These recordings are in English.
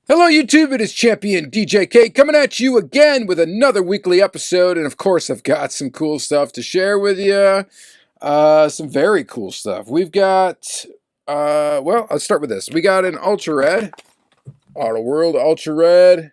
Hello YouTube, it is Championdjk coming at you again with another weekly episode, and of course I've got some cool stuff to share with you. Some very cool stuff. We've got, well, I'll start with this. We got an Ultra Red, Auto World Ultra Red,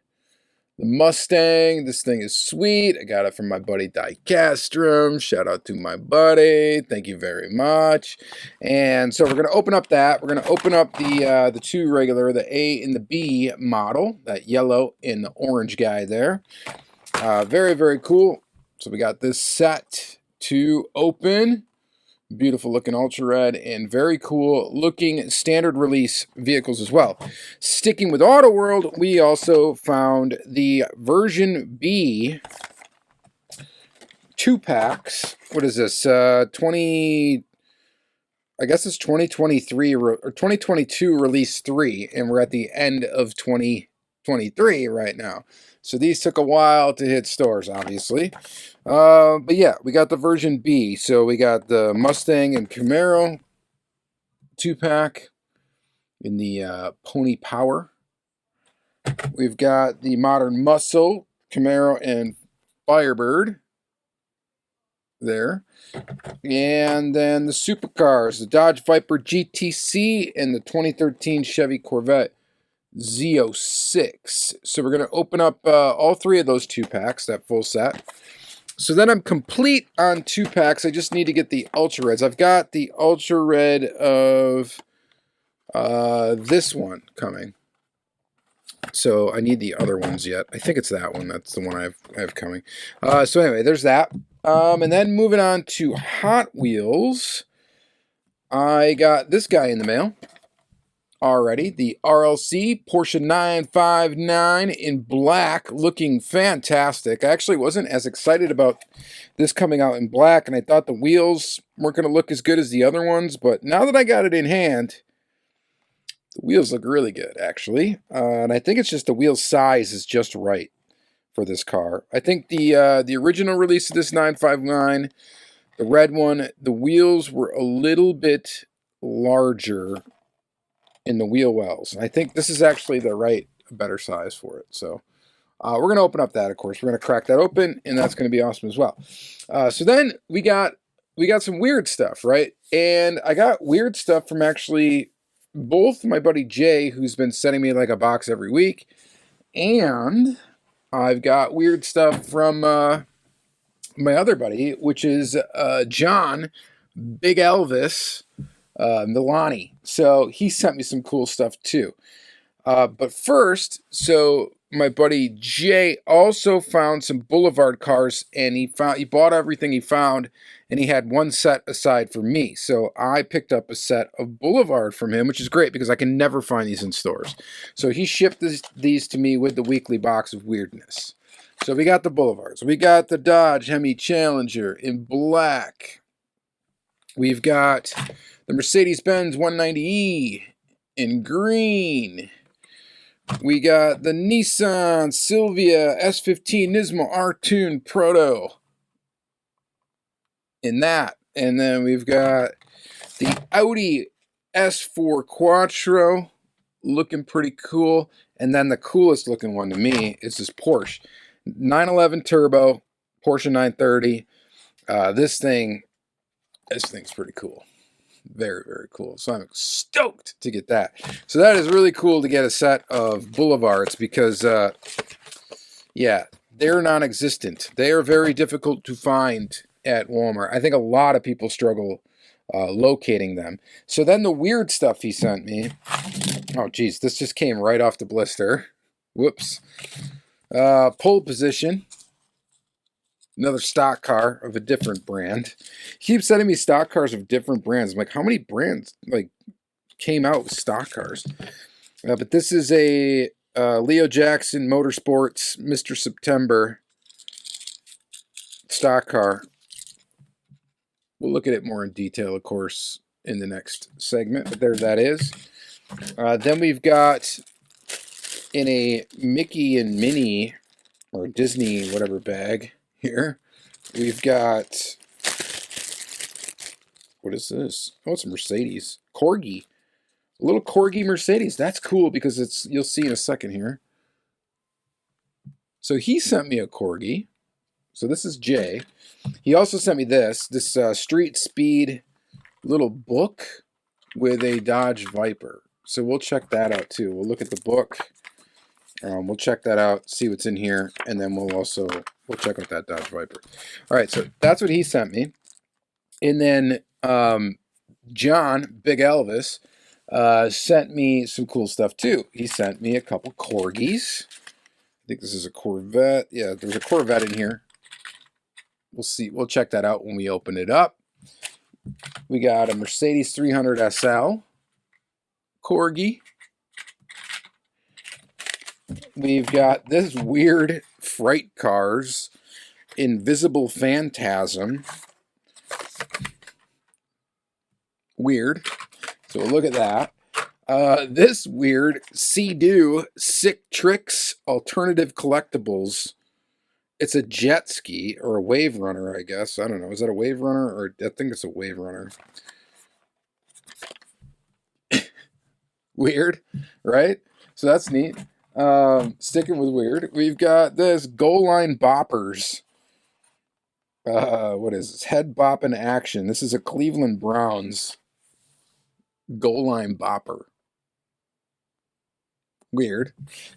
the Mustang. This thing is sweet. I got it from my buddy Diecast. Shout out to my buddy. Thank you very much. And so we're going to open up that. We're going to open up the two regular, the A and the B model, that yellow and the orange guy there. Very, very cool. So we got this set to open. Beautiful looking Ultra Red and very cool looking standard release vehicles as well. Sticking with Auto World, we also found the version B 2-packs. What is this? I guess it's 2023 or 2022 release 3, and we're at the end of 2023 right now. So these took a while to hit stores, obviously. But yeah, we got the version B. So we got the Mustang and Camaro 2-pack in the Pony Power. We've got the Modern Muscle, Camaro, and Firebird there. And then the supercars, the Dodge Viper GTC and the 2013 Chevy Corvette Z06. So we're going to open up all three of those 2-packs, that full set. So then I'm complete on 2-packs. I just need to get the Ultra Reds. I've got the Ultra Red of this one coming. So I need the other ones yet. I think it's that one. That's the one I have coming. So anyway, there's that. And then moving on to Hot Wheels. I got this guy in the mail already, the RLC Porsche 959 in black, looking fantastic. I actually wasn't as excited about this coming out in black, and I thought the wheels weren't going to look as good as the other ones, but now that I got it in hand, the wheels look really good, actually. And I think it's just the wheel size is just right for this car. I think the original release of this 959, the red one, the wheels were a little bit larger in the wheel wells. I think this is actually the better size for it. So we're going to open up that, of course. We're going to crack that open, and that's going to be awesome as well. So then we got some weird stuff, right? And I got weird stuff from actually both my buddy Jay, who's been sending me like a box every week, and I've got weird stuff from my other buddy, which is John, Big Elvis, Milani. So he sent me some cool stuff too. But first, so my buddy Jay also found some Boulevard cars, and he bought everything he found, and he had one set aside for me. So I picked up a set of Boulevard from him, which is great because I can never find these in stores. So he shipped these to me with the weekly box of weirdness. So we got the Boulevards. We got the Dodge Hemi Challenger in black. We've got the Mercedes-Benz 190E in green. We got the Nissan Silvia S15 Nismo R-Tune Proto in that. And then we've got the Audi S4 Quattro looking pretty cool. And then the coolest looking one to me is this Porsche 911 Turbo, Porsche 930. This thing's pretty cool. Very, very cool. So I'm stoked to get that. So that is really cool to get a set of Boulevards because, yeah, they're non-existent. They are very difficult to find at Walmart. I think a lot of people struggle locating them. So then the weird stuff he sent me. Oh, geez, this just came right off the blister. Whoops. Pole position. Another stock car of a different brand. He keeps sending me stock cars of different brands. I'm like, how many brands came out with stock cars? But this is a Leo Jackson Motorsports Mr. September stock car. We'll look at it more in detail, of course, in the next segment. But there that is. Then we've got in a Mickey and Minnie or Disney whatever bag. Here, we've got, what is this? Oh, it's a Mercedes. Corgi. A little Corgi Mercedes. That's cool because it's, you'll see in a second here. So he sent me a Corgi. So this is Jay. He also sent me this Street Speed little book with a Dodge Viper. So we'll check that out too. We'll look at the book. We'll check that out, see what's in here, and then we'll check out that Dodge Viper. All right, so that's what he sent me. And then John, Big Elvis, sent me some cool stuff too. He sent me a couple Corgis. I think this is a Corvette. Yeah, there's a Corvette in here. We'll see. We'll check that out when we open it up. We got a Mercedes 300 SL Corgi. We've got this weird Fright Cars Invisible Phantasm. Weird. So we'll look at that. This weird Sea-Doo Sick Tricks Alternative Collectibles. It's a jet ski or a wave runner, I guess. I don't know. Is that a wave runner? Or I think it's a wave runner. Weird, right? So that's neat. Sticking with weird. We've got this Goal Line Boppers. What is this? Head Bop in Action. This is a Cleveland Browns Goal Line Bopper. Weird.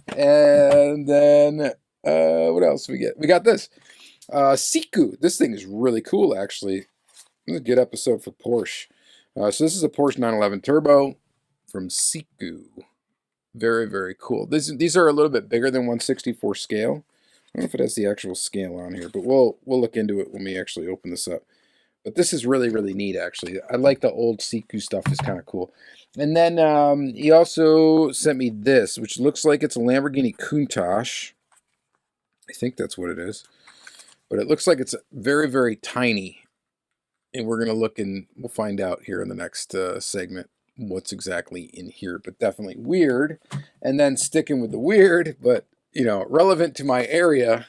And then what else we get? We got this. Siku. This thing is really cool, actually. This is a good episode for Porsche. So this is a Porsche 911 Turbo from Siku. Very, very cool. These are a little bit bigger than 1/64 scale. I don't know if it has the actual scale on here, but we'll look into it when we actually open this up. But this is really, really neat, actually. I like the old Siku stuff. It's kind of cool. And then he also sent me this, which looks like it's a Lamborghini Countach. I think that's what it is. But it looks like it's very, very tiny. And we're going to look and we'll find out here in the next segment what's exactly in here. But definitely weird. And then sticking with the weird, but, you know, relevant to my area,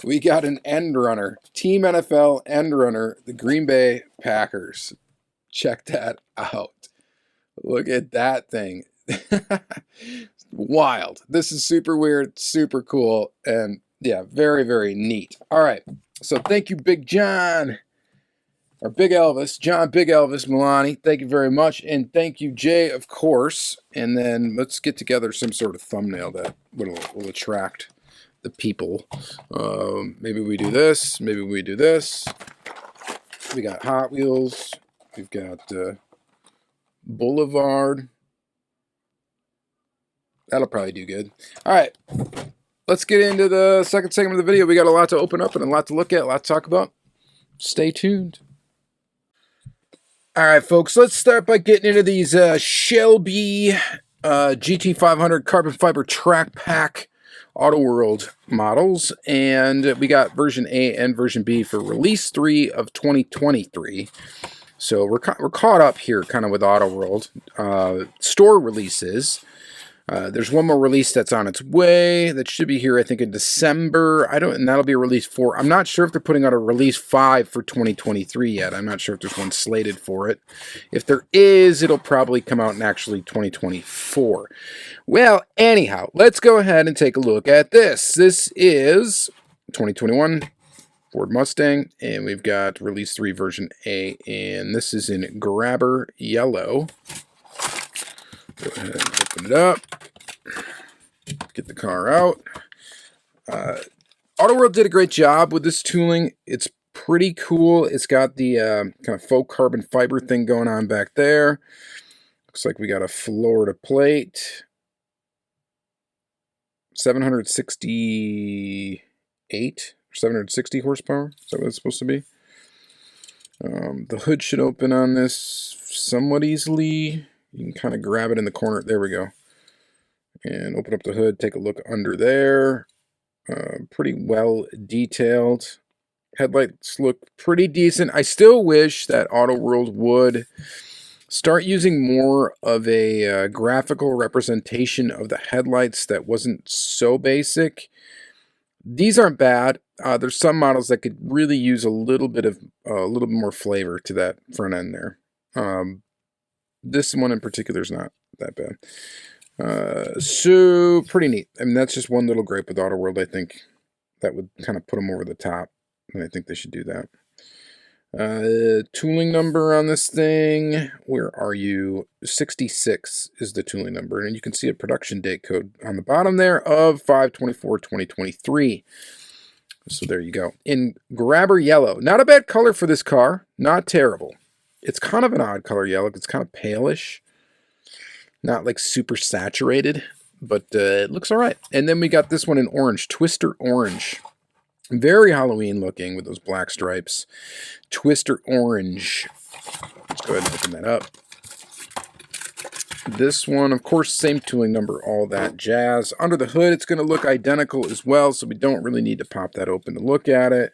we got an end runner. Team NFL end runner, the Green Bay Packers. Check that out. Look at that thing. Wild. This is super weird, super cool, and yeah, very, very neat. All right. So thank you, Big John. Or Big Elvis. John, Big Elvis, Milani. Thank you very much. And thank you, Jay, of course. And then let's get together some sort of thumbnail that will attract the people. Maybe we do this. Maybe we do this. We got Hot Wheels. We've got Boulevard. That'll probably do good. All right. Let's get into the second segment of the video. We got a lot to open up and a lot to look at, a lot to talk about. Stay tuned. All right, folks. Let's start by getting into these Shelby GT500 carbon fiber track pack Auto World models, and we got version A and version B for release 3 of 2023. So we're caught up here kind of with Auto World store releases. There's one more release that's on its way that should be here, I think, in December. And that'll be a release 4. I'm not sure if they're putting out a release 5 for 2023 yet. I'm not sure if there's one slated for it. If there is, it'll probably come out in actually 2024. Well, anyhow, let's go ahead and take a look at this. This is 2021 Ford Mustang, and we've got release 3 version A, and this is in Grabber Yellow. Go ahead and open it up. Get the car out. Auto World did a great job with this tooling. It's pretty cool. It's got the kind of faux carbon fiber thing going on back there. Looks like we got a Florida plate. 768 or 760 horsepower. Is that what it's supposed to be? The hood should open on this somewhat easily. You can kind of grab it in the corner. There we go. And open up the hood. Take a look under there. Pretty well detailed. Headlights look pretty decent. I still wish that Auto World would start using more of a graphical representation of the headlights that wasn't so basic. These aren't bad. There's some models that could really use a little bit more flavor to that front end there. This one in particular is not that bad. So pretty neat. I mean, that's just one little gripe with Auto World. I think that would kind of put them over the top, and I think they should do that. Tooling number on this thing, where are you? 66 is the tooling number, and you can see a production date code on the bottom there of 5/24/2023. So there you go. In grabber yellow, not a bad color for this car, not terrible. It's kind of an odd color yellow. It's kind of palish, not like super saturated, but it looks all right. And then we got this one in orange, Twister Orange. Very Halloween looking with those black stripes. Twister Orange. Let's go ahead and open that up. This one, of course, same tooling number, all that jazz. Under the hood, it's going to look identical as well, so we don't really need to pop that open to look at it.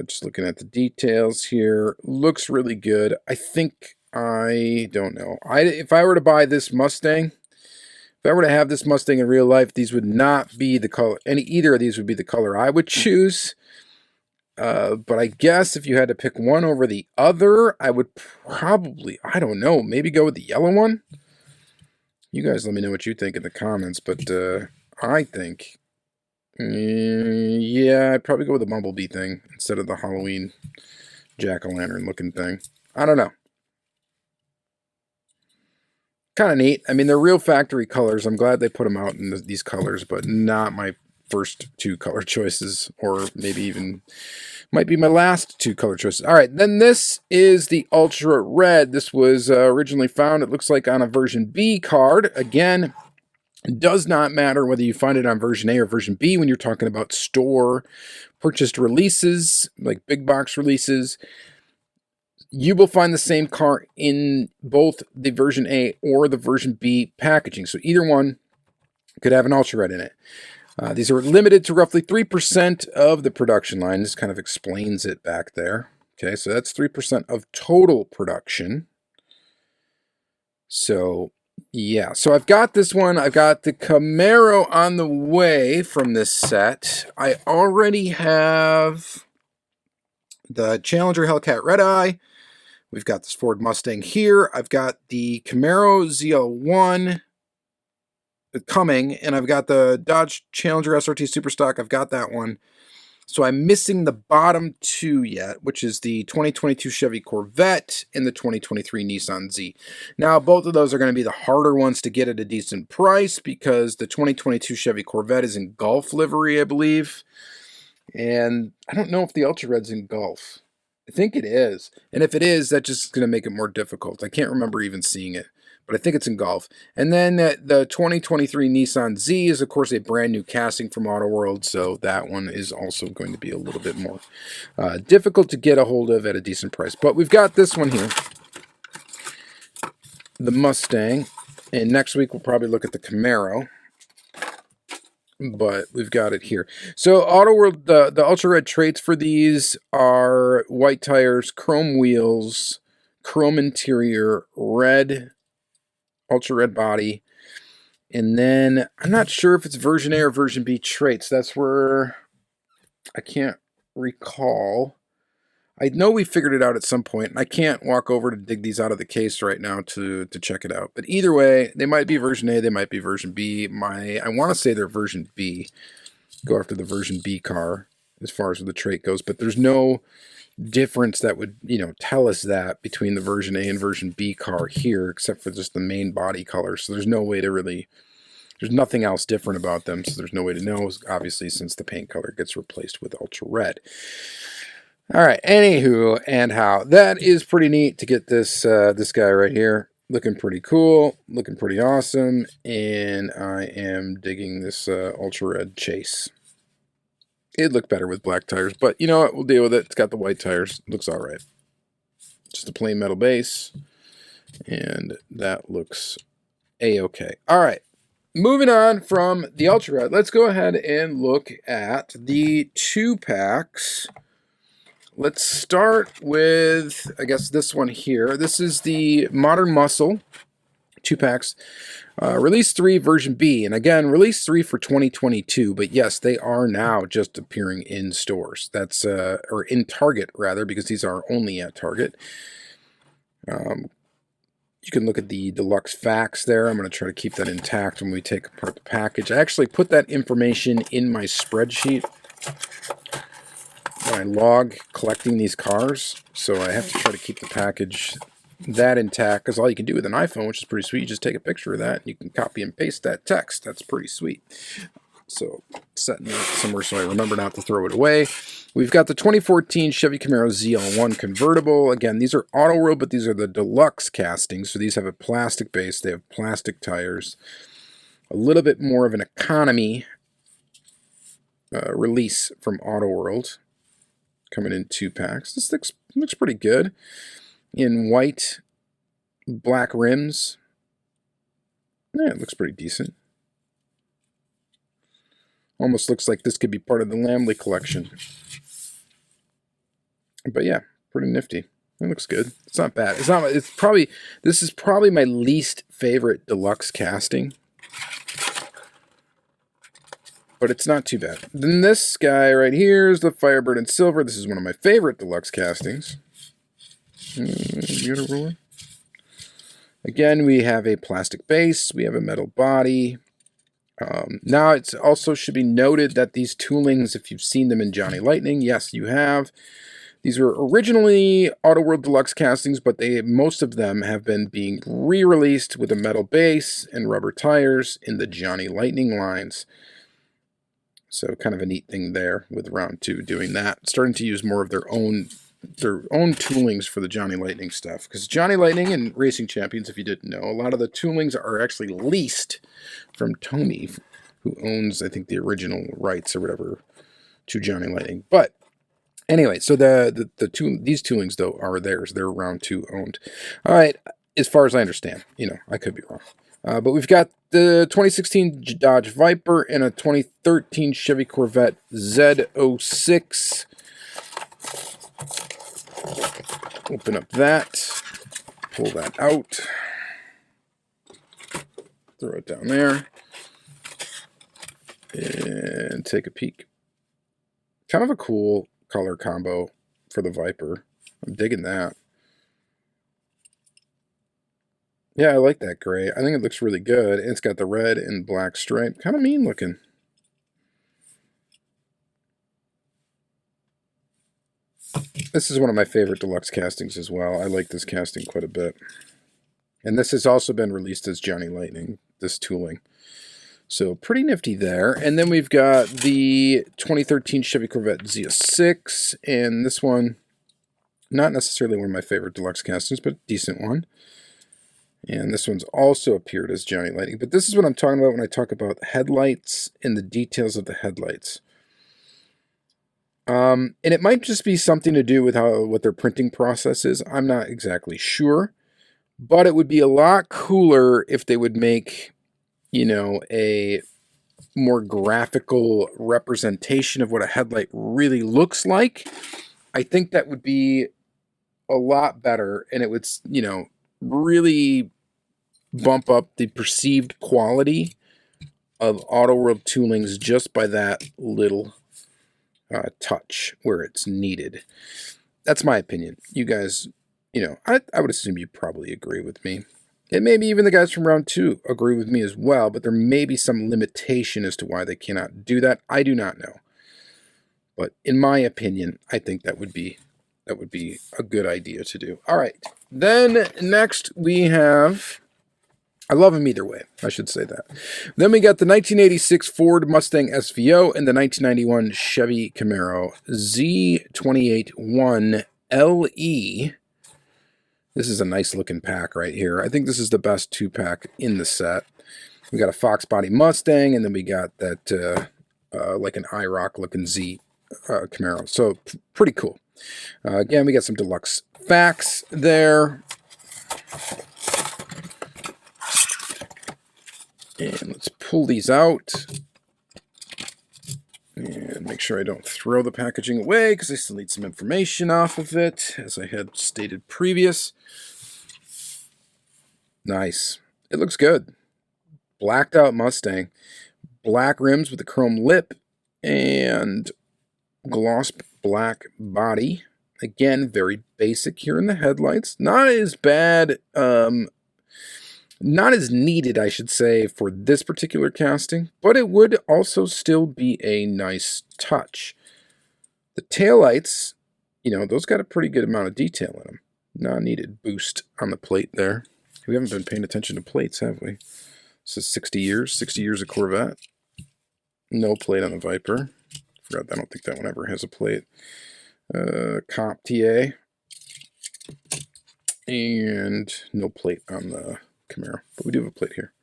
Just looking at the details here. Looks really good. I think, I don't know. If I were to buy this Mustang, if I were to have this Mustang in real life, these would not be the color, either of these would be the color I would choose. But I guess if you had to pick one over the other, I would probably, I don't know, maybe go with the yellow one. You guys let me know what you think in the comments, but I think, yeah, I'd probably go with the Bumblebee thing instead of the Halloween jack-o'-lantern looking thing. I don't know. Kind of neat. I mean, they're real factory colors. I'm glad they put them out in these colors, but not my first two color choices, or maybe even might be my last two color choices. All right, then this is the Ultra Red. This was originally found, it looks like, on a version B card. Again, it does not matter whether you find it on version A or version B when you're talking about store purchased releases, like big box releases. You will find the same car in both the version A or the version B packaging. So either one could have an Ultra Red in it. These are limited to roughly 3% of the production line. This kind of explains it back there. Okay, so that's 3% of total production. So, yeah. So I've got this one. I've got the Camaro on the way from this set. I already have the Challenger Hellcat Red Eye. We've got this Ford Mustang here. I've got the Camaro ZL1 coming, and I've got the Dodge Challenger SRT Superstock. I've got that one. So I'm missing the bottom two yet, which is the 2022 Chevy Corvette and the 2023 Nissan Z. Now, both of those are going to be the harder ones to get at a decent price because the 2022 Chevy Corvette is in Gulf livery, I believe. And I don't know if the Ultra Red's in Gulf. I think it is. And if it is, that's just going to make it more difficult. I can't remember even seeing it, but I think it's in Gulf. And then the 2023 Nissan Z is, of course, a brand new casting from Auto World, so that one is also going to be a little bit more difficult to get a hold of at a decent price. But we've got this one here, the Mustang, and next week we'll probably look at the Camaro. But we've got it here. So Auto World, the Ultra Red traits for these are white tires, chrome wheels, chrome interior, red, Ultra Red body. And then I'm not sure if it's version A or version B traits. That's where I can't recall. I know we figured it out at some point, and I can't walk over to dig these out of the case right now to check it out. But either way, they might be version A, they might be version B. I want to say they're version B. Go after the version B car as far as the trait goes, but there's no difference that would, tell us that between the version A and version B car here, except for just the main body color. So there's no way to really, there's nothing else different about them, so there's no way to know, obviously, since the paint color gets replaced with Ultra Red. All right, anywho and how. That is pretty neat to get this this guy right here. Looking pretty cool, looking pretty awesome, and I am digging this Ultra Red chase. It'd look better with black tires, but you know what? We'll deal with it. It's got the white tires. Looks all right. Just a plain metal base, and that looks a-okay. All right, moving on from the Ultra Red, let's go ahead and look at the 2-packs. Let's start with, I guess, this one here. This is the Modern Muscle 2-packs. Release 3 version B. And again, release 3 for 2022. But yes, they are now just appearing in stores. That's, or in Target, rather, because these are only at Target. You can look at the deluxe facts there. I'm going to try to keep that intact when we take apart the package. I actually put that information in my spreadsheet when I log collecting these cars. So I have to try to keep the package that intact, because all you can do with an iPhone, which is pretty sweet, you just take a picture of that and you can copy and paste that text. That's pretty sweet. So setting it somewhere so I remember not to throw it away. We've got the 2014 Chevy Camaro ZL1 convertible. Again, these are Auto World, but these are the deluxe castings. So these have a plastic base. They have plastic tires. A little bit more of an economy release from Auto World. Coming in 2 packs. This looks pretty good. In white, black rims. Yeah, it looks pretty decent. Almost looks like this could be part of the Lamley collection. But yeah, pretty nifty. It looks good. It's not bad. This is probably my least favorite deluxe casting. But it's not too bad. Then this guy right here is the Firebird in silver. This is one of my favorite deluxe castings. You got a ruler? Again, we have a plastic base. We have a metal body. Now, it also should be noted that these toolings, if you've seen them in Johnny Lightning, yes, you have. These were originally Auto World Deluxe castings, but most of them have been being re-released with a metal base and rubber tires in the Johnny Lightning lines. So kind of a neat thing there with round 2 doing that. Starting to use more of their own toolings for the Johnny Lightning stuff. Because Johnny Lightning and Racing Champions, if you didn't know, a lot of the toolings are actually leased from Tommy, who owns, I think, the original rights or whatever to Johnny Lightning. But anyway, so these toolings, though, are theirs. They're round 2 owned. All right, as far as I understand. I could be wrong. But we've got the 2016 Dodge Viper and a 2013 Chevy Corvette Z06. Open up that. Pull that out. Throw it down there. And take a peek. Kind of a cool color combo for the Viper. I'm digging that. Yeah, I like that gray. I think it looks really good. It's got the red and black stripe. Kind of mean looking. This is one of my favorite deluxe castings as well. I like this casting quite a bit. And this has also been released as Johnny Lightning, this tooling. So pretty nifty there. And then we've got the 2013 Chevy Corvette Z06. And this one, not necessarily one of my favorite deluxe castings, but a decent one. And this one's also appeared as Johnny Lightning. But this is what I'm talking about when I talk about headlights and the details of the headlights. And it might just be something to do with what their printing process is. I'm not exactly sure. But it would be a lot cooler if they would make, a more graphical representation of what a headlight really looks like. I think that would be a lot better. And it would, really bump up the perceived quality of Auto World toolings just by that little touch where it's needed. That's my opinion. You guys, I would assume you probably agree with me. And maybe even the guys from round 2 agree with me as well, but there may be some limitation as to why they cannot do that. I do not know. But in my opinion, I think that would be a good idea to do. All right. Then next we have, I love them either way, I should say that. Then we got the 1986 Ford Mustang SVO and the 1991 Chevy Camaro Z28-1LE. This is a nice looking pack right here. I think this is the best 2-pack in the set. We got a Fox body Mustang, and then we got that like an IROC looking Z Camaro. So pretty cool. Again, we got some deluxe facts there. And let's pull these out. And make sure I don't throw the packaging away, because I still need some information off of it, as I had stated previous. Nice. It looks good. Blacked out Mustang. Black rims with a chrome lip and gloss black body. Again, very basic here in the headlights. Not as bad Not as needed, I should say, for this particular casting, but it would also still be a nice touch. The taillights, you know, those got a pretty good amount of detail in them. Not needed boost on the plate there. We haven't been paying attention to plates, have we? This is 60 years of Corvette. No plate on the Viper. I don't think that one ever has a plate. Comp TA. And no plate on the Camaro, but we do have a plate here.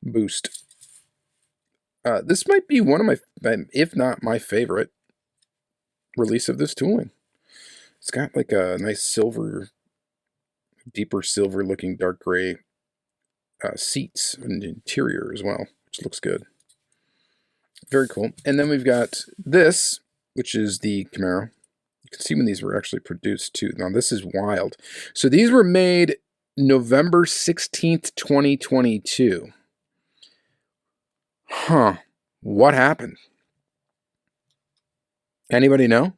Boost. This might be one of my, if not my favorite, release of this tooling. It's got like a nice silver, deeper silver looking dark gray seats and interior as well, which looks good. Very cool. And then we've got this, which is the Camaro. You can see when these were actually produced too. Now this is wild. So these were made November 16th, 2022. Huh. What happened? Anybody know?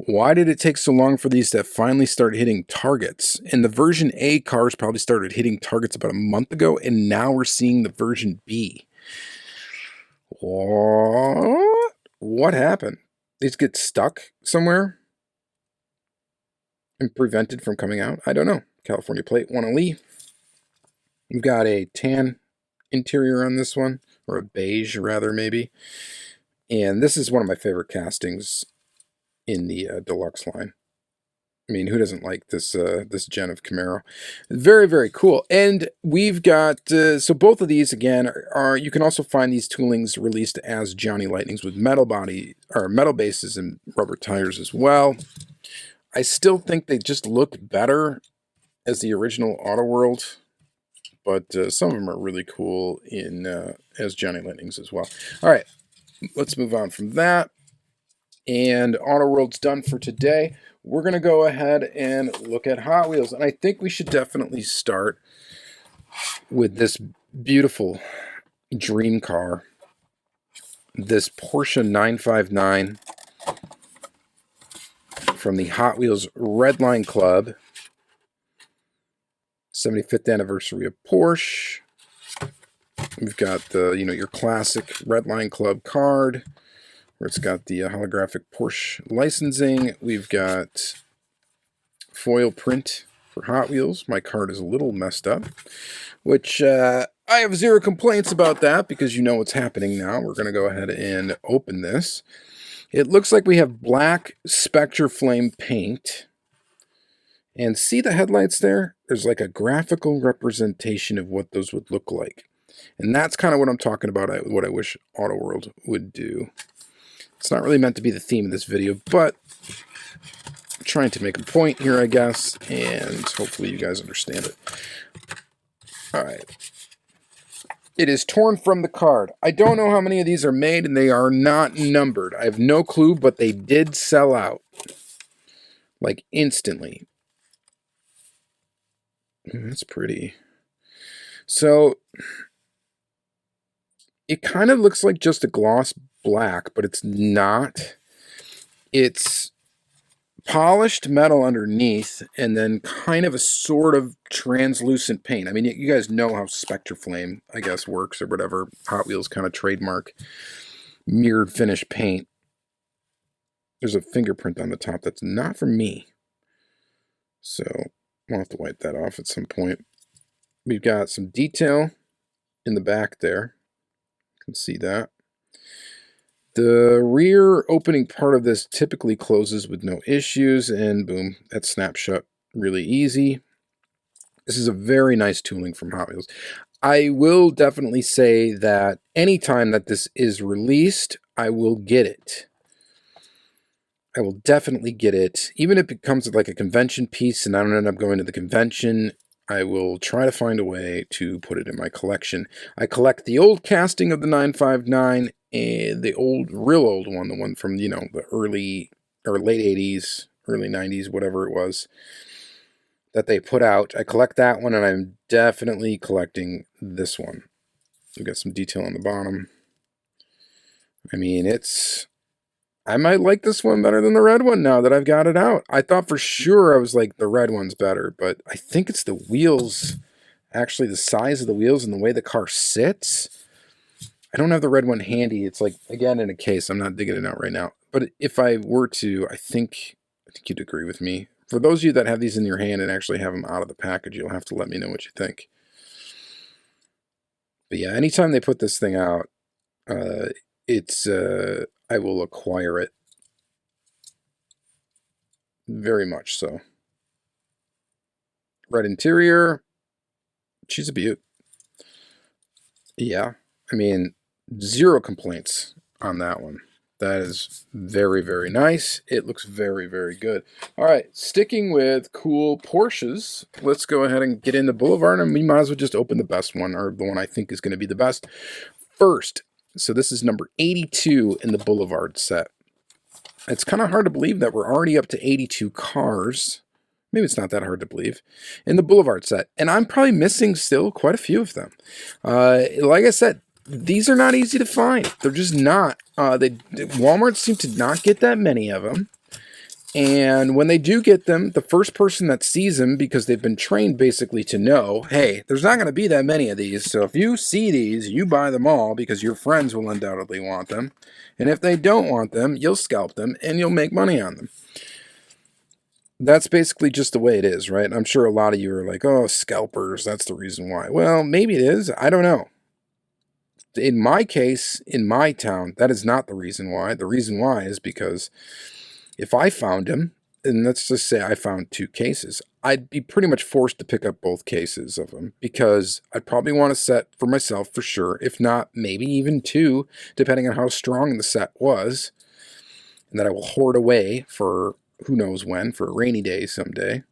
Why did it take so long for these to finally start hitting targets? And the version A cars probably started hitting targets about a month ago, and now we're seeing the version B. What happened? These get stuck somewhere and prevented from coming out? I don't know. California plate 1LE. We've got a tan interior on this one, or a beige rather maybe. And this is one of my favorite castings in the deluxe line. I mean, who doesn't like this this gen of Camaro? Very, very cool. And we've got, so both of these, again, are you can also find these toolings released as Johnny Lightnings with metal body, or metal bases and rubber tires as well. I still think they just look better as the original Auto World, but some of them are really cool in as Johnny Lightnings as well. All right, let's move on from that. And Auto World's done for today. We're going to go ahead and look at Hot Wheels. And I think we should definitely start with this beautiful dream car. This Porsche 959 from the Hot Wheels Redline Club. 75th anniversary of Porsche. We've got the, you know, your classic Redline Club card, where it's got the holographic Porsche licensing. We've got foil print for Hot Wheels. My card is a little messed up, which I have zero complaints about that because you know what's happening now. We're going to go ahead and open this. It looks like we have black Spectre Flame paint. And see the headlights there? There's like a graphical representation of what those would look like. And that's kind of what I'm talking about, what I wish Auto World would do. It's not really meant to be the theme of this video, but I'm trying to make a point here, I guess, and hopefully you guys understand it. All right. It is torn from the card. I don't know how many of these are made, and they are not numbered. I have no clue, but they did sell out. Like, instantly. That's pretty. So, it kind of looks like just a gloss black, but it's not. It's polished metal underneath and then kind of a sort of translucent paint. I mean, you guys know how Spectre Flame, I guess, works or whatever. Hot Wheels kind of trademark mirrored finish paint. There's a fingerprint on the top that's not from me. So I'll have to wipe that off at some point. We've got some detail in the back there. You can see that. The rear opening part of this typically closes with no issues, and boom, that snaps shut really easy. This is a very nice tooling from Hot Wheels. I will definitely say that anytime that this is released, I will get it. I will definitely get it. Even if it comes with like a convention piece and I don't end up going to the convention, I will try to find a way to put it in my collection. I collect the old casting of the 959 and the old, real old one, the one from, you know, the early or late 80s, early 90s, whatever it was that they put out. I collect that one, and I'm definitely collecting this one. We've got some detail on the bottom. I mean, it's, I might like this one better than the red one now that I've got it out. I thought for sure I was like, the red one's better, but I think it's the wheels, actually the size of the wheels and the way the car sits. I don't have the red one handy. It's like, again, in a case. I'm not digging it out right now. But if I were to, I think you'd agree with me. For those of you that have these in your hand and actually have them out of the package, you'll have to let me know what you think. But yeah, anytime they put this thing out, I will acquire it. Very much so. Red interior. She's a beaut. Yeah. I mean, zero complaints on that one. That is very, very nice. It looks very, very good. All right, sticking with cool Porsches, let's go ahead and get into Boulevard, and we might as well just open the best one, or the one I think is going to be the best first. So this is number 82 in the Boulevard set. It's kind of hard to believe that we're already up to 82 cars. Maybe it's not that hard to believe in the Boulevard set. And I'm probably missing still quite a few of them. Like I said, these are not easy to find. They're just not. Walmart seem to not get that many of them. And when they do get them, the first person that sees them, because they've been trained basically to know, hey, there's not going to be that many of these. So if you see these, you buy them all because your friends will undoubtedly want them. And if they don't want them, you'll scalp them and you'll make money on them. That's basically just the way it is, right? I'm sure a lot of you are like, oh, scalpers, that's the reason why. Well, maybe it is. I don't know. In my case, in my town, that is not the reason why. The reason why is because if I found him, and let's just say I found 2 cases, I'd be pretty much forced to pick up both cases of them because I'd probably want a set for myself for sure, if not maybe even 2, depending on how strong the set was, and that I will hoard away for who knows when, for a rainy day someday,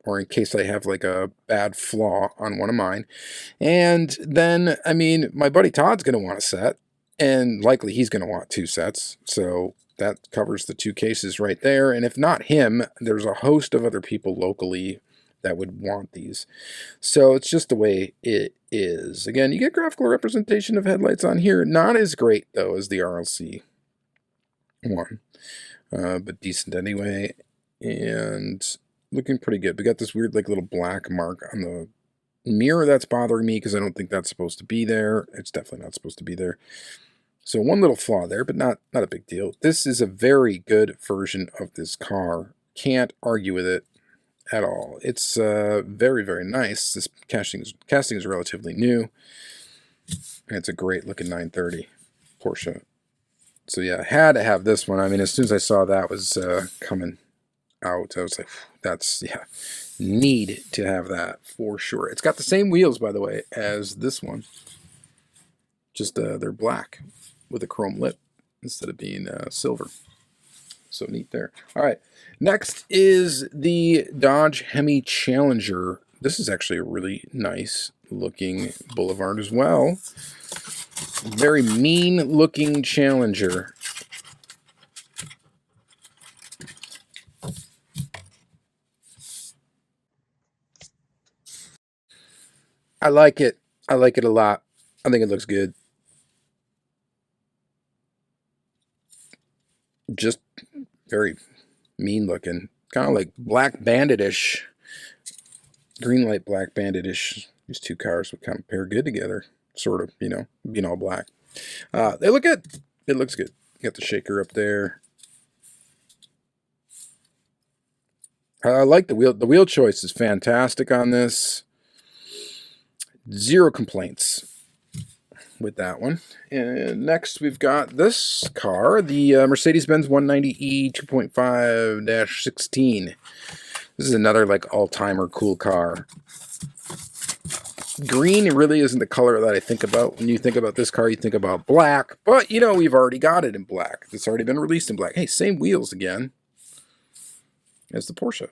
or in case I have like a bad flaw on one of mine. And then, I mean, my buddy Todd's going to want a set, and likely he's going to want 2 sets. So that covers the 2 cases right there. And if not him, there's a host of other people locally that would want these. So it's just the way it is. Again, you get graphical representation of headlights on here. Not as great, though, as the RLC one. But decent anyway, and looking pretty good. We got this weird like little black mark on the mirror that's bothering me because I don't think that's supposed to be there. It's definitely not supposed to be there. So one little flaw there, but not a big deal. This is a very good version of this car. Can't argue with it at all. It's very, very nice. This casting is relatively new. And it's a great looking 930 Porsche. So yeah, I had to have this one. I mean, as soon as I saw that was coming out, I was like, that's, yeah, need to have that for sure. It's got the same wheels, by the way, as this one. Just they're black with a chrome lip instead of being silver. So neat there. All right, next is the Dodge Hemi Challenger. This is actually a really nice looking Boulevard as well. Very mean looking Challenger. I like it. I like it a lot. I think it looks good. Just very mean looking. Kind of like Black Bandit-ish. Green light Black Bandit-ish. These 2 cars would kind of pair good together. Sort of, you know, being all black. They look good. It looks good. Got the shaker up there. I like the wheel. The wheel choice is fantastic on this. Zero complaints with that one. And next we've got this car, the Mercedes-Benz 190e 2.5-16. This is another like all-timer cool car. Green really isn't the color that I think about. When you think about this car, you think about black. But, you know, we've already got it in black. It's already been released in black. Hey, same wheels again as the Porsche.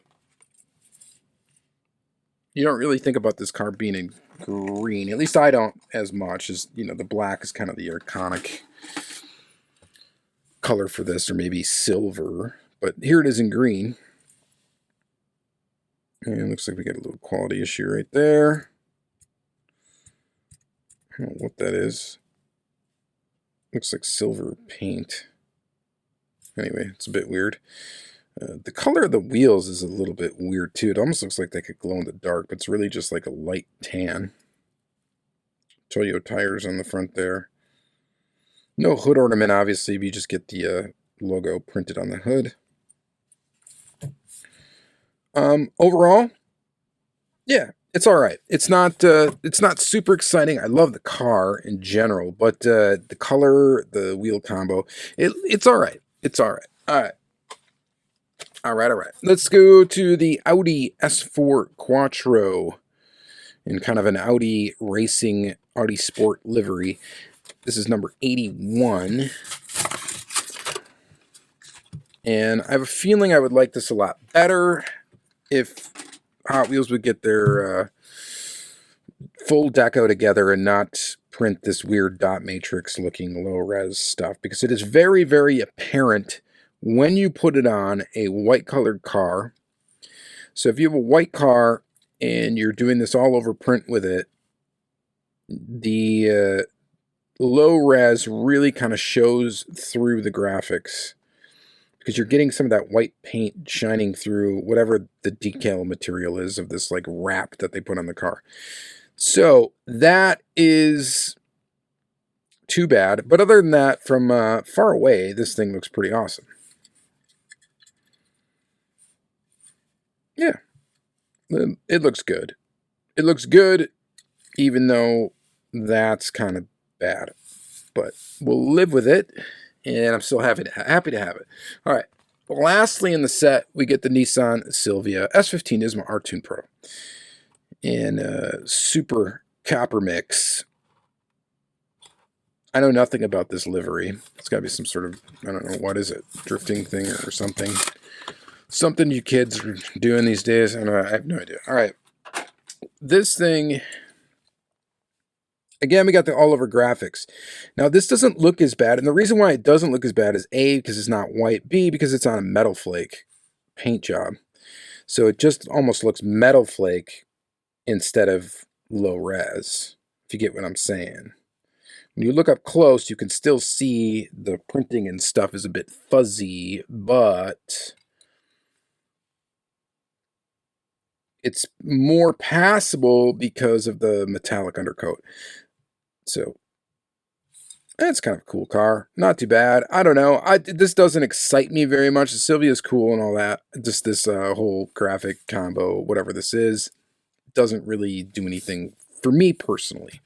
You don't really think about this car being in green. At least I don't as much as, you know, the black is kind of the iconic color for this, or maybe silver. But here it is in green. And it looks like we got a little quality issue right there. I don't know what that is. Looks like silver paint. Anyway, it's a bit weird. The color of the wheels is a little bit weird too. It almost looks like they could glow in the dark, but it's really just like a light tan. Toyo tires on the front there. No hood ornament, obviously, but you just get the logo printed on the hood. Overall, yeah, it's all right. It's not super exciting. I love the car in general, but the color, the wheel combo, it's all right. It's all right. All right. All right. Let's go to the Audi S4 Quattro in kind of an Audi racing, Audi Sport livery. This is number 81. And I have a feeling I would like this a lot better if Hot Wheels would get their full deco together and not print this weird dot matrix looking low res stuff, because it is very, very apparent when you put it on a white colored car. So if you have a white car and you're doing this all over print with it, the low res really kind of shows through the graphics, because you're getting some of that white paint shining through whatever the decal material is of this like wrap that they put on the car. So that is too bad. But other than that, from far away, this thing looks pretty awesome. Yeah, it looks good. It looks good, even though that's kind of bad. But we'll live with it, and I'm still happy to have it. All right. Lastly in the set, we get the Nissan Silvia S15 Isma R-Tune Pro. And super copper mix. I know nothing about this livery. It's got to be some sort of, I don't know, what is it? Drifting thing or something. Something you kids are doing these days. I don't know, I have no idea. All right. This thing, again, we got the all-over graphics. Now, this doesn't look as bad. And the reason why it doesn't look as bad is A, because it's not white. B, because it's on a metal flake paint job. So it just almost looks metal flake instead of low res, if you get what I'm saying. When you look up close, you can still see the printing and stuff is a bit fuzzy, but it's more passable because of the metallic undercoat. So that's kind of a cool car. Not too bad. I don't know. This doesn't excite me very much. The Silvia is cool and all that. Just this whole graphic combo, whatever this is, doesn't really do anything for me personally.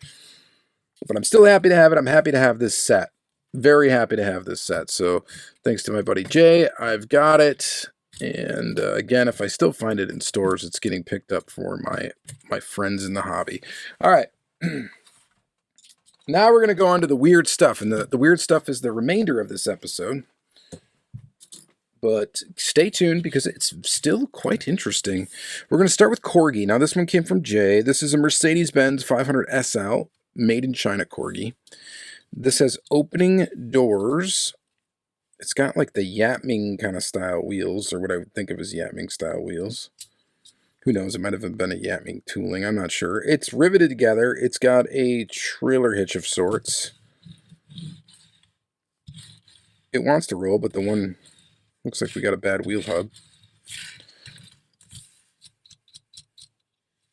But I'm still happy to have it. I'm happy to have this set. Very happy to have this set. So thanks to my buddy Jay, I've got it. And again, if I still find it in stores, it's getting picked up for my friends in the hobby. All right. Now we're going to go on to the weird stuff. And the weird stuff is the remainder of this episode. But stay tuned because it's still quite interesting. We're going to start with Corgi. Now, this one came from Jay. This is a Mercedes-Benz 500 SL, made in China Corgi. This has opening doors. It's got like the Yatming kind of style wheels, or what I would think of as Yatming style wheels. Who knows? It might have been a Yatming tooling. I'm not sure. It's riveted together. It's got a trailer hitch of sorts. It wants to roll, but the one looks like we got a bad wheel hub.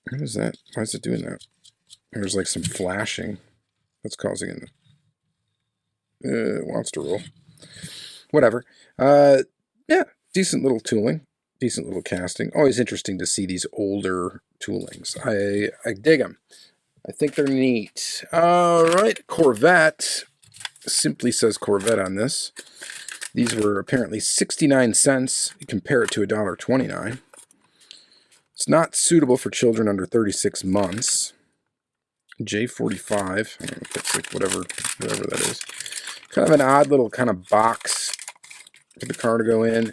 What is that? Why is it doing that? There's like some flashing that's causing it. It wants to roll. Whatever. Yeah, decent little tooling. Decent little casting. Always interesting to see these older toolings. I dig them. I think they're neat. All right, Corvette. Simply says Corvette on this. These were apparently 69 cents. You compare it to $1.29. It's not suitable for children under 36 months. J45. I don't know if that's like whatever that is. Kind of an odd little kind of box for the car to go in.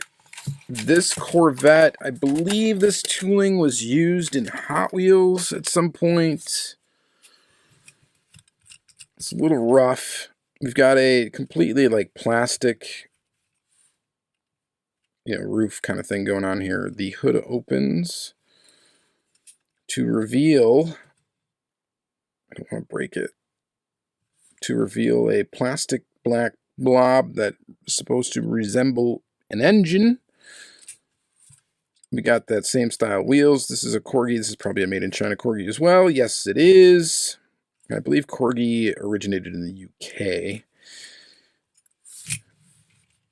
This Corvette, I believe this tooling was used in Hot Wheels at some point. It's a little rough. We've got a completely like plastic, roof kind of thing going on here. The hood opens to reveal, I don't want to break it, to reveal a plastic black blob that is supposed to resemble an engine. We got that same style wheels. This is a Corgi. This is probably a made-in-China Corgi as well. Yes, it is. I believe Corgi originated in the UK.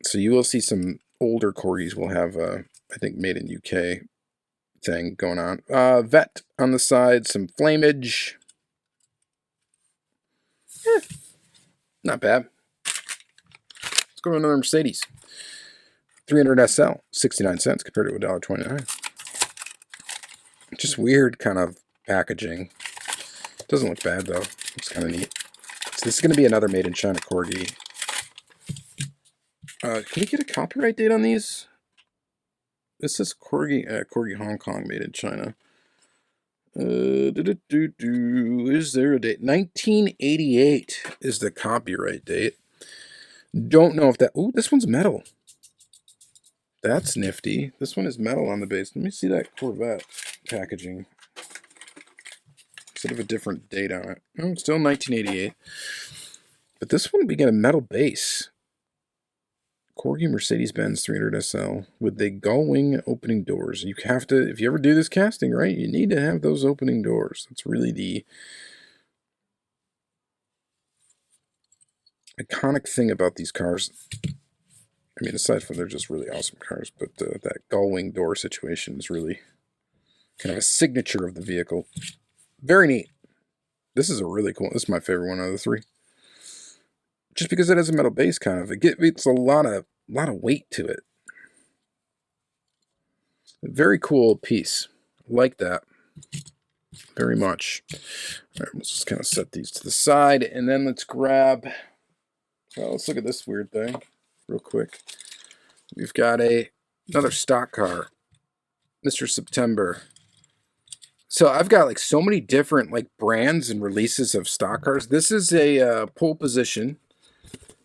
So you will see some older Corgis will have, I think, made in UK thing going on. Vet on the side, some flamage. Not bad. Let's go to another Mercedes. 300 SL, 69 cents compared to $1.29. Just weird kind of packaging. Doesn't look bad though. Looks kind of neat. So this is going to be another made in China Corgi. Can we get a copyright date on these? This is Corgi, Corgi Hong Kong, made in China. Is there a date? 1988 is the copyright date. Don't know if that... Ooh, this one's metal. That's nifty. This one is metal on the base. Let me see that Corvette packaging. Instead of a different date on it. Oh, still 1988. But this one, we get a metal base. Corgi Mercedes-Benz 300 SL with the gull wing opening doors. You have to, if you ever do this casting, right, you need to have those opening doors. That's really the iconic thing about these cars. I mean, aside from they're just really awesome cars, but that gull wing door situation is really kind of a signature of the vehicle. Very neat. This is a really cool. This is my favorite one out of the three. Just because it has a metal base, kind of, it's a lot of weight to it. A very cool piece. Like that. Very much. All right, let's just kind of set these to the side, and then let's grab. Well, let's look at this weird thing real quick. We've got another stock car, Mr. September. So I've got like so many different like brands and releases of stock cars. This is a pole position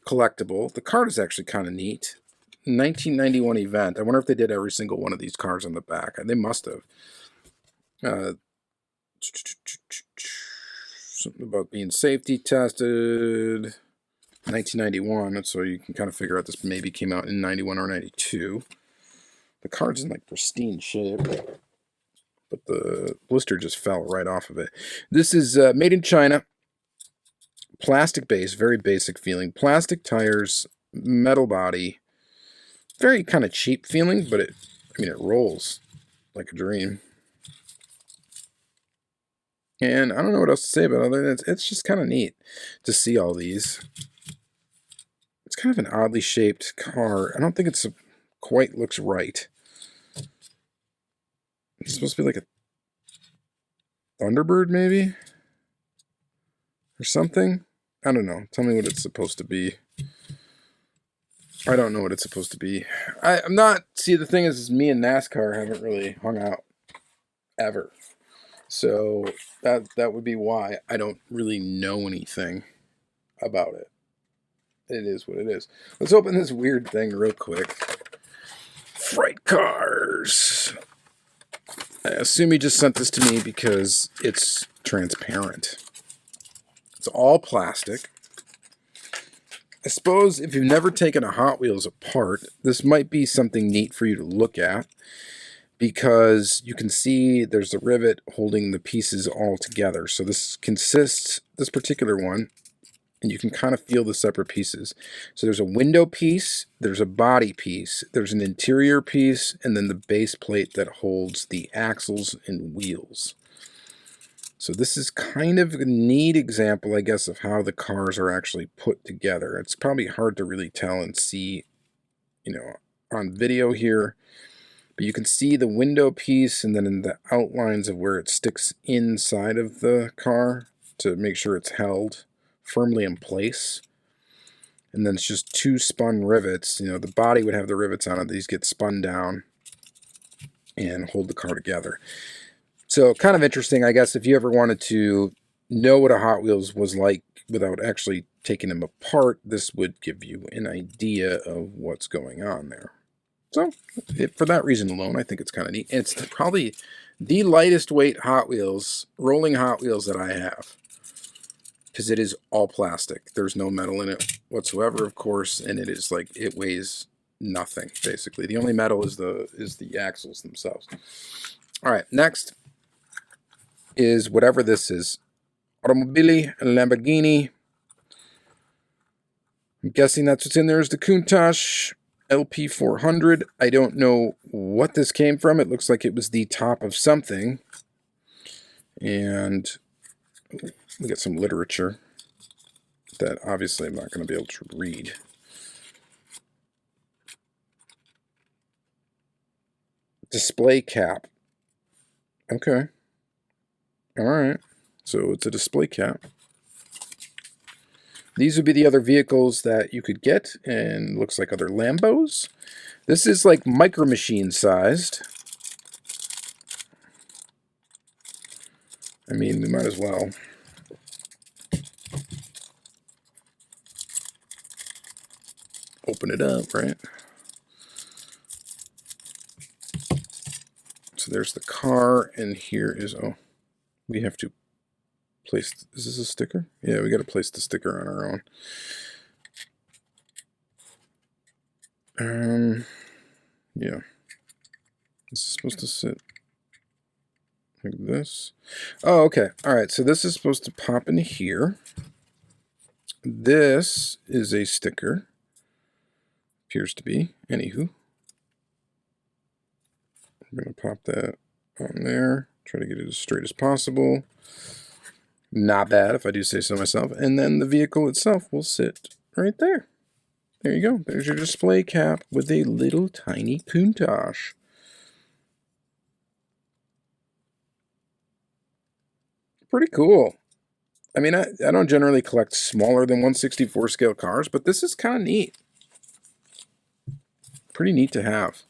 collectible. The card is actually kind of neat. 1991 event. I wonder if they did every single one of these cars on the back. They must have. Something about being safety tested. 1991, so you can kind of figure out this maybe came out in 91 or 92. The card's in like pristine shape, but the blister just fell right off of it. This is made in China. Plastic base, very basic feeling. Plastic tires, metal body. Very kind of cheap feeling, but it rolls like a dream. And I don't know what else to say about it. It's just kind of neat to see all these. It's kind of an oddly shaped car. I don't think it's quite looks right. It's supposed to be like a Thunderbird, maybe? Or something? I don't know. Tell me what it's supposed to be. I don't know what it's supposed to be. I'm not... See, the thing is me and NASCAR haven't really hung out ever. So that would be why I don't really know anything about it. It is what it is. Let's open this weird thing real quick. Fright cars. I assume he just sent this to me because it's transparent. It's all plastic. I suppose if you've never taken a Hot Wheels apart, this might be something neat for you to look at, because you can see there's the rivet holding the pieces all together. So this particular one, and you can kind of feel the separate pieces. So there's a window piece, there's a body piece, there's an interior piece, and then the base plate that holds the axles and wheels. So this is kind of a neat example, I guess, of how the cars are actually put together. It's probably hard to really tell and see, on video here. But you can see the window piece and then in the outlines of where it sticks inside of the car to make sure it's held firmly in place. And then it's just two spun rivets. The body would have the rivets on it. These get spun down and hold the car together. So kind of interesting, I guess, if you ever wanted to know what a Hot Wheels was like without actually taking them apart, this would give you an idea of what's going on there. So for that reason alone, I think it's kind of neat. And it's probably the lightest weight Hot Wheels, rolling Hot Wheels that I have, because it is all plastic. There's no metal in it whatsoever, of course, and it is like, it weighs nothing, basically. The only metal is the axles themselves. All right, next is whatever this is. Automobili Lamborghini. I'm guessing that's what's in there is the Countach LP400. I don't know what this came from. It looks like it was the top of something. And we got some literature that obviously I'm not going to be able to read. Display cap. Okay. All right. So it's a display cap. These would be the other vehicles that you could get, and looks like other Lambos. This is like Micro Machine sized. I mean, we might as well. Open it up, right? So there's the car, and here is, oh, we have to place, is this a sticker? Yeah, we got to place the sticker on our own. Yeah. This is supposed to sit like this. Oh, okay. All right, so this is supposed to pop in here. This is a sticker. Appears to be. Anywho. I'm going to pop that on there. Try to get it as straight as possible. Not bad, if I do say so myself. And then the vehicle itself will sit right there. There you go. There's your display cap with a little tiny Countach. Pretty cool. I mean, I don't generally collect smaller than 1/64 scale cars, but this is kind of neat. Pretty neat to have.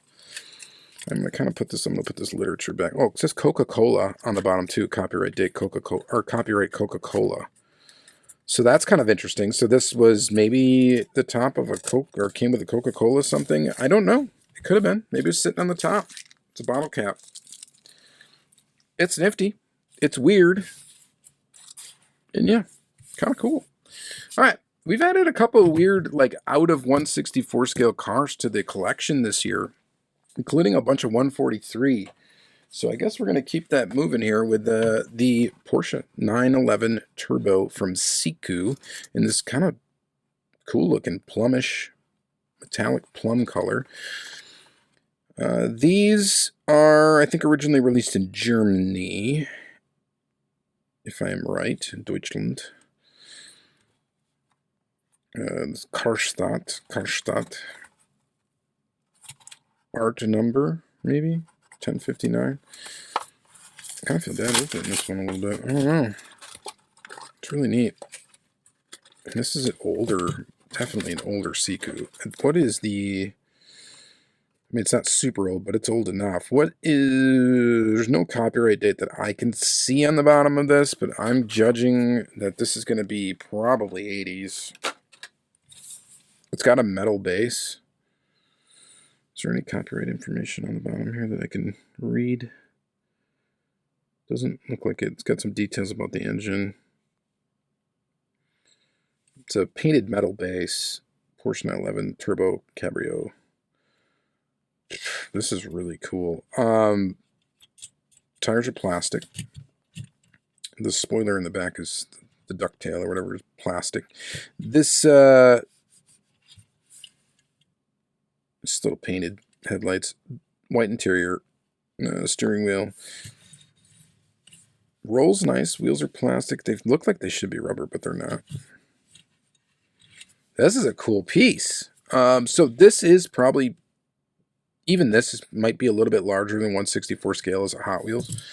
I'm going to kind of put this, I'm going to put this literature back. Oh, it says Coca-Cola on the bottom too. Copyright date Coca-Cola, or copyright Coca-Cola. So that's kind of interesting. So this was maybe the top of a Coke, or came with a Coca-Cola something. I don't know. It could have been. Maybe it's sitting on the top. It's a bottle cap. It's nifty. It's weird. And yeah, kind of cool. All right. We've added a couple of weird, like, out of 1/64 scale cars to the collection this year, including a bunch of 143. So I guess we're going to keep that moving here with the Porsche 911 Turbo from Siku in this kind of cool looking plumish metallic plum color. These are, I think, originally released in Germany, if I am right, in Deutschland. Karstadt. Art number, maybe? 1059. I kind of feel bad opening this one a little bit. I don't know. It's really neat. And this is an older, definitely an older Siku. What is the... I mean, it's not super old, but it's old enough. What is... There's no copyright date that I can see on the bottom of this, but I'm judging that this is going to be probably 80s. It's got a metal base. Is there any copyright information on the bottom here that I can read? Doesn't look like it. It's got some details about the engine. It's a painted metal base. Porsche 911 Turbo Cabrio. This is really cool. Tires are plastic. The spoiler in the back is the ducktail or whatever is plastic. This still painted headlights, white interior, steering wheel. Rolls nice. Wheels are plastic. They look like they should be rubber, but they're not. This is a cool piece. So this is probably, even this might be a little bit larger than 1/64 scale as a Hot Wheels.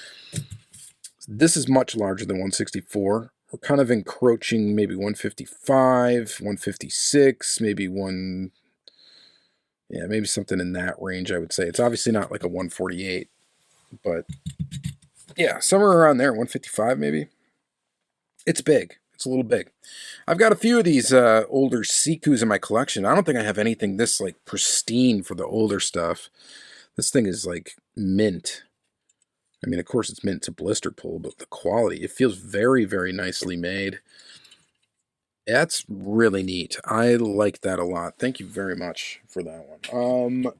This is much larger than 1/64. We're kind of encroaching maybe 155, 156, maybe maybe something in that range, I would say. It's obviously not like a 148, but yeah, somewhere around there, 155 maybe. It's big. It's a little big. I've got a few of these older Sikus in my collection. I don't think I have anything this like pristine for the older stuff. This thing is like mint. I mean, of course it's mint to blister pull, but the quality, it feels very, very nicely made. That's really neat. I like that a lot. Thank you very much for that one.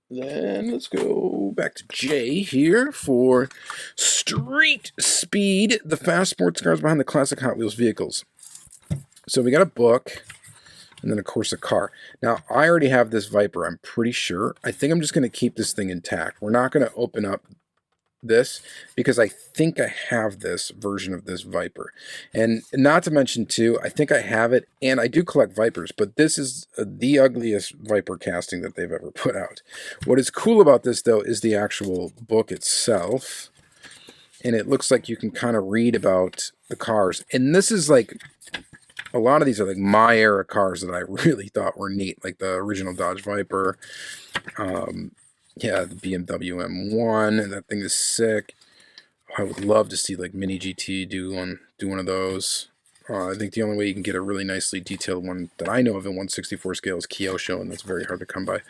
Then let's go back to Jay here for Street Speed, the fast sports cars behind the classic Hot Wheels vehicles. So we got a book, and then, of course, a car. Now, I already have this Viper, I'm pretty sure. I think I'm just going to keep this thing intact. We're not going to open up this because I think I have this version of this Viper. And not to mention, too, I think I have it, and I do collect Vipers, but this is the ugliest Viper casting that they've ever put out. What is cool about this, though, is the actual book itself. And it looks like you can kind of read about the cars. And this is like... a lot of these are like my era cars that I really thought were neat, like the original Dodge Viper. Yeah, the BMW M1, that thing is sick. I would love to see like Mini GT do one of those. I think the only way you can get a really nicely detailed one that I know of in 1/64 scale is Kyosho, and that's very hard to come by.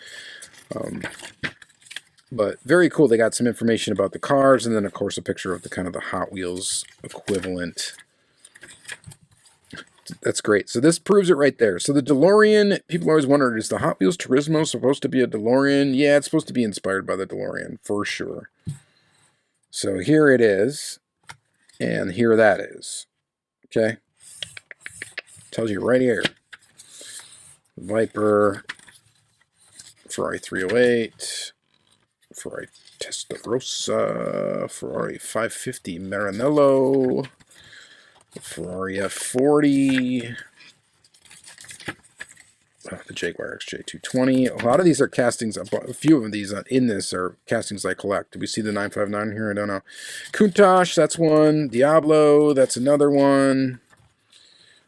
But very cool. They got some information about the cars, and then of course a picture of the kind of the Hot Wheels equivalent. That's great. So this proves it right there. So the DeLorean, people always wondered, is the Hot Wheels Turismo supposed to be a DeLorean? Yeah, it's supposed to be inspired by the DeLorean, for sure. So here it is, and here that is. Okay? Tells you right here. Viper, Ferrari 308, Ferrari Testarossa, Ferrari 550 Maranello, Ferrari F40, the Jaguar XJ220. A lot of these are castings. A few of these in this are castings I collect. Do we see the 959 here? I don't know. Countach, that's one. Diablo, that's another one.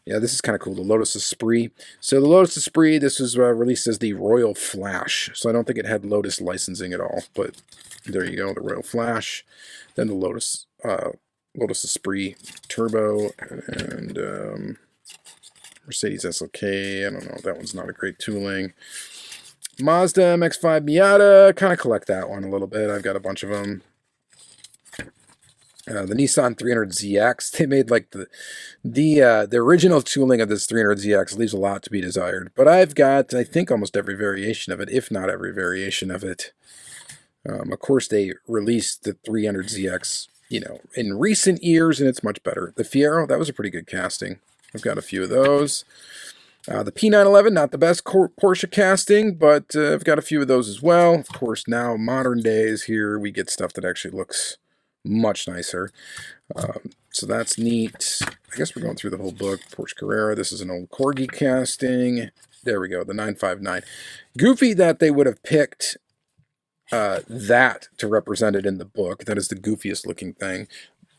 Yeah, this is kind of cool. The Lotus Esprit. So the Lotus Esprit, this was released as the Royal Flash. So I don't think it had Lotus licensing at all. But there you go, the Royal Flash. Then the Lotus Esprit Turbo, and Mercedes SLK. I don't know. That one's not a great tooling. Mazda MX-5 Miata. Kind of collect that one a little bit. I've got a bunch of them. The Nissan 300ZX. They made like the original tooling of this 300ZX leaves a lot to be desired. But I've got, I think, almost every variation of it, if not every variation of it. Of course, they released the 300ZX, you know, in recent years, and it's much better. The Fiero, that was a pretty good casting. I've got a few of those. The P911, not the best Porsche casting, but I've got a few of those as well. Of course, now, modern days, here we get stuff that actually looks much nicer. So that's neat. I guess we're going through the whole book. Porsche Carrera, this is an old Corgi casting. There we go, the 959. Goofy that they would have picked that to represent it in the book. That is the goofiest looking thing.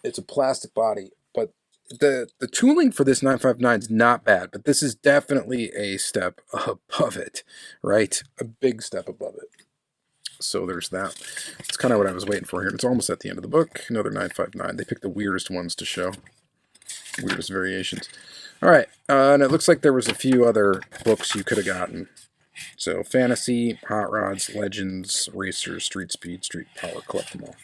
It's a plastic body, but the tooling for this 959 is not bad, but this is definitely a step above it, right? A big step above it. So there's that. It's kind of what I was waiting for here. It's almost at the end of the book. Another 959. They picked the weirdest ones to show. Weirdest variations. All right, and it looks like there was a few other books you could have gotten. So Fantasy, Hot Rods, Legends, Racers, Street Speed, Street Power, collect them all.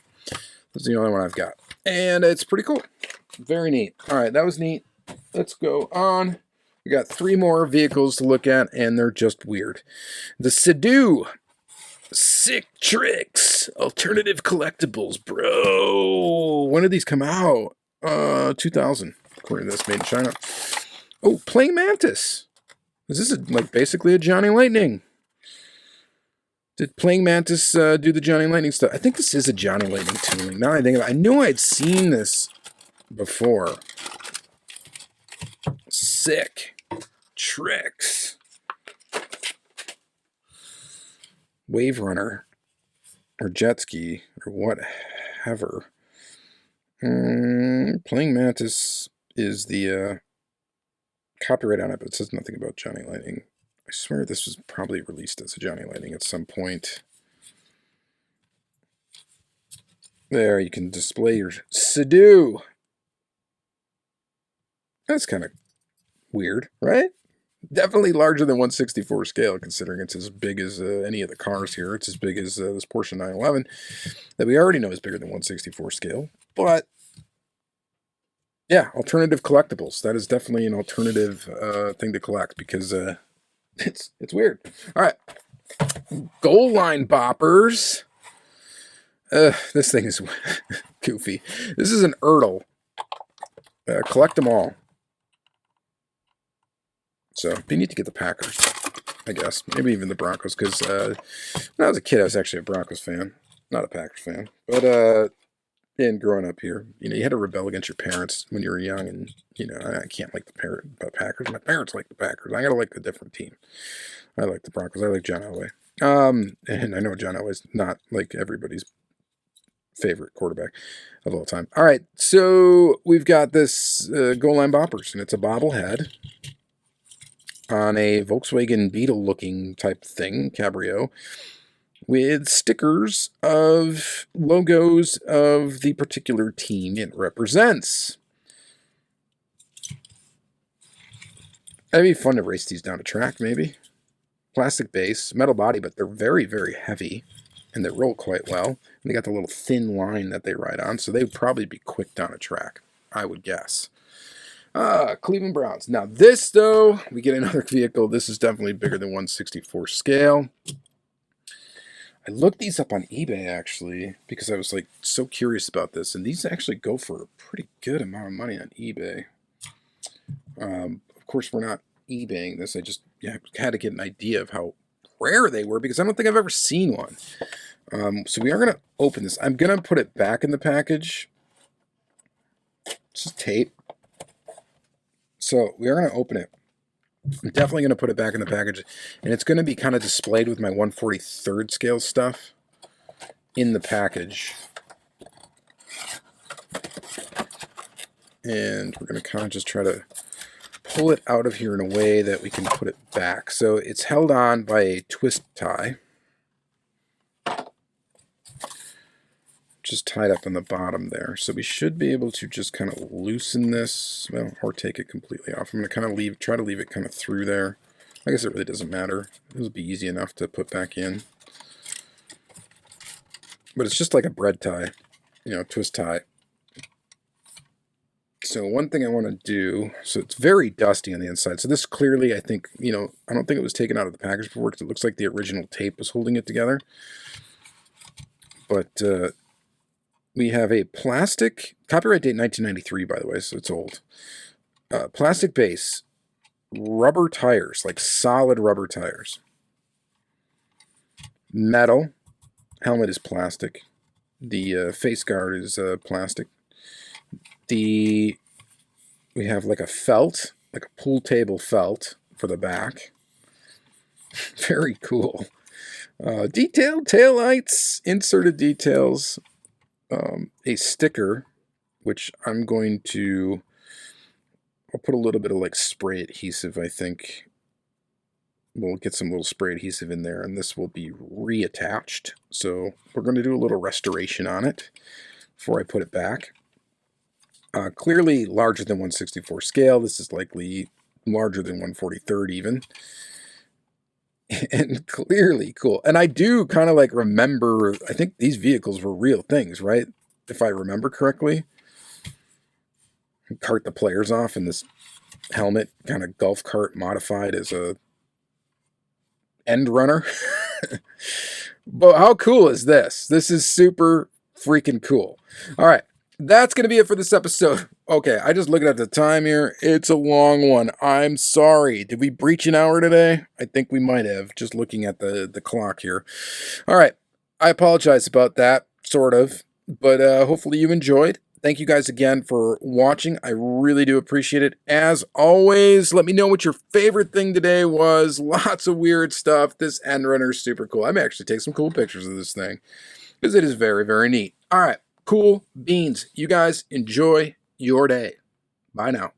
This is the only one I've got. And it's pretty cool. Very neat. All right, that was neat. Let's go on. We got 3 more vehicles to look at, and they're just weird. The Sea-Doo. Sick tricks. Alternative collectibles, bro. When did these come out? 2000, according to this, made in China. Oh, Playing Mantis. Is this like basically a Johnny Lightning? Did Playing Mantis do the Johnny Lightning stuff? I think this is a Johnny Lightning tooling. Now I think about it, I knew I'd seen this before. Sick tricks. Wave Runner or jet ski or whatever. Playing Mantis is the copyright on it, but it says nothing about Johnny Lightning. I swear this was probably released as a Johnny Lightning at some point. There, you can display your Sea-Doo. That's kind of weird, right? Definitely larger than 1/64 scale, considering it's as big as any of the cars here. It's as big as this Porsche 911 that we already know is bigger than 1/64 scale. But Yeah, alternative collectibles. That is definitely an alternative thing to collect because it's weird. All right, goal line boppers. This thing is goofy. This is an Erdl. Collect them all. So you need to get the Packers, I guess. Maybe even the Broncos, because when I was a kid, I was actually a Broncos fan, not a Packers fan. But and growing up here, you had to rebel against your parents when you were young, and I can't like the Packers. My parents like the Packers. I gotta like a different team. I like the Broncos. I like John Elway. And I know John Elway's not like everybody's favorite quarterback of all time. All right, so we've got this goal line boppers, and it's a bobblehead on a Volkswagen Beetle-looking type thing, Cabrio, with stickers of logos of the particular team it represents. That'd be fun to race these down a track, maybe. Plastic base, metal body, but they're very, very heavy, and they roll quite well. And they got the little thin line that they ride on, so they would probably be quick down a track, I would guess. Cleveland Browns. Now this, though, we get another vehicle. This is definitely bigger than 1/64 scale. I looked these up on eBay, actually, because I was like so curious about this. And these actually go for a pretty good amount of money on eBay. Of course, we're not eBaying this. I just had to get an idea of how rare they were, because I don't think I've ever seen one. So we are going to open this. I'm going to put it back in the package. This is tape. So we are going to open it. I'm definitely going to put it back in the package, and it's going to be kind of displayed with my 1/43 scale stuff in the package. And we're going to kind of just try to pull it out of here in a way that we can put it back. So it's held on by a twist tie, just tied up on the bottom there. So we should be able to just kind of loosen this, well, or take it completely off. I'm going to kind of try to leave it kind of through there. I guess it really doesn't matter. It'll be easy enough to put back in. But it's just like a bread tie, twist tie. So one thing I want to do, so it's very dusty on the inside. So this clearly, I think, I don't think it was taken out of the package before, because it looks like the original tape was holding it together. But we have a plastic, copyright date 1993, by the way, so it's old. Plastic base, rubber tires, like solid rubber tires. Metal, helmet is plastic. The face guard is plastic. We have like a felt, like a pool table felt for the back. Very cool. Detailed taillights, inserted details. A sticker, which I'll put a little bit of like spray adhesive, I think. We'll get some little spray adhesive in there, and this will be reattached. So we're going to do a little restoration on it before I put it back. Clearly larger than 1/64 scale. This is likely larger than 1/43 even. And clearly cool. And I do kind of like remember, I think these vehicles were real things, right? If I remember correctly. Cart the players off in this helmet, kind of golf cart modified as a end runner. But how cool is this? This is super freaking cool. All right. That's going to be it for this episode. Okay, I just looked at the time here. It's a long one. I'm sorry. Did we breach an hour today? I think we might have, just looking at the clock here. All right. I apologize about that, sort of. But hopefully you enjoyed. Thank you guys again for watching. I really do appreciate it. As always, let me know what your favorite thing today was. Lots of weird stuff. This end runner is super cool. I may actually take some cool pictures of this thing, because it is very, very neat. All right. Cool beans. You guys enjoy your day. Bye now.